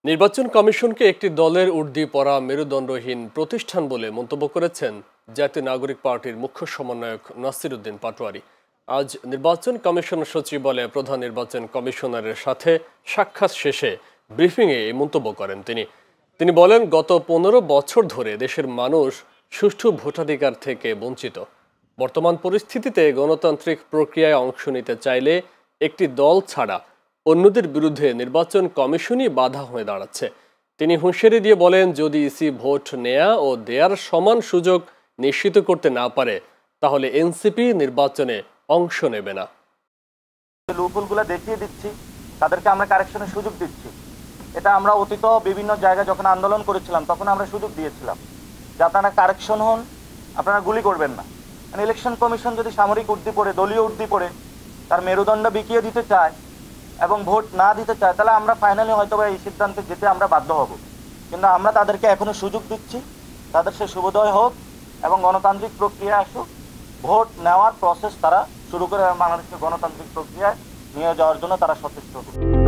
নির্বাচন কমিশনকে একটি দলের ঊর্ধ্বে পড়া মেরুদণ্ডহীন প্রতিষ্ঠান বলে মন্তব্য করেছেন জাতীয় নাগরিক পার্টির মুখ্য সমন্বয়ক নাসির উদ্দিন পাটোয়ারি। আজ নির্বাচন কমিশন সচিবালয়ে প্রধান নির্বাচন কমিশনারের সাথে সাক্ষাৎ শেষে ব্রিফিংয়ে এই মন্তব্য করেন তিনি বলেন, গত 15 বছর ধরে দেশের মানুষ সুষ্ঠু ভোটাধিকার থেকে বঞ্চিত। বর্তমান পরিস্থিতিতে গণতান্ত্রিক প্রক্রিয়ায় অংশ নিতে চাইলে একটি দল ছাড়া অন্যদের বিরুদ্ধে নির্বাচন কমিশনই বাধা হয়ে দাঁড়াচ্ছে। তিনি হুঁশিয়ারি দিয়ে বলেন, যদি ইসি ভোট নেয়া ও দেয়ার সমান সুযোগ নিশ্চিত করতে না পারে তাহলে এনসিপি নির্বাচনে অংশ নেবে না। লুপহোলগুলো দেখিয়ে দিচ্ছি, তাদেরকে আমরা কারেকশনের সুযোগ দিচ্ছি। এটা আমরা অতীত বিভিন্ন জায়গায় যখন আন্দোলন করেছিলাম তখন আমরা সুযোগ দিয়েছিলাম যে আপনারা কারেকশন হন, আপনারা গুলি করবেন না। ইলেকশন কমিশন যদি সামরিক উর্দি পড়ে, দলীয় উর্দি পড়ে তার মেরুদণ্ড বিকিয়ে দিতে চায় এবং ভোট না দিতে চায়, তাহলে আমরা ফাইনালি হয়তো এই সিদ্ধান্তে যেতে আমরা বাধ্য হব। কিন্তু আমরা তাদেরকে এখনো সুযোগ দিচ্ছি, তাদের সে শুভোদয় হোক এবং গণতান্ত্রিক প্রক্রিয়া আসুক, ভোট নেওয়ার প্রসেস তারা শুরু করে বাংলাদেশকে গণতান্ত্রিক প্রক্রিয়ায় নিয়ে যাওয়ার জন্য তারা সচেষ্ট হবে।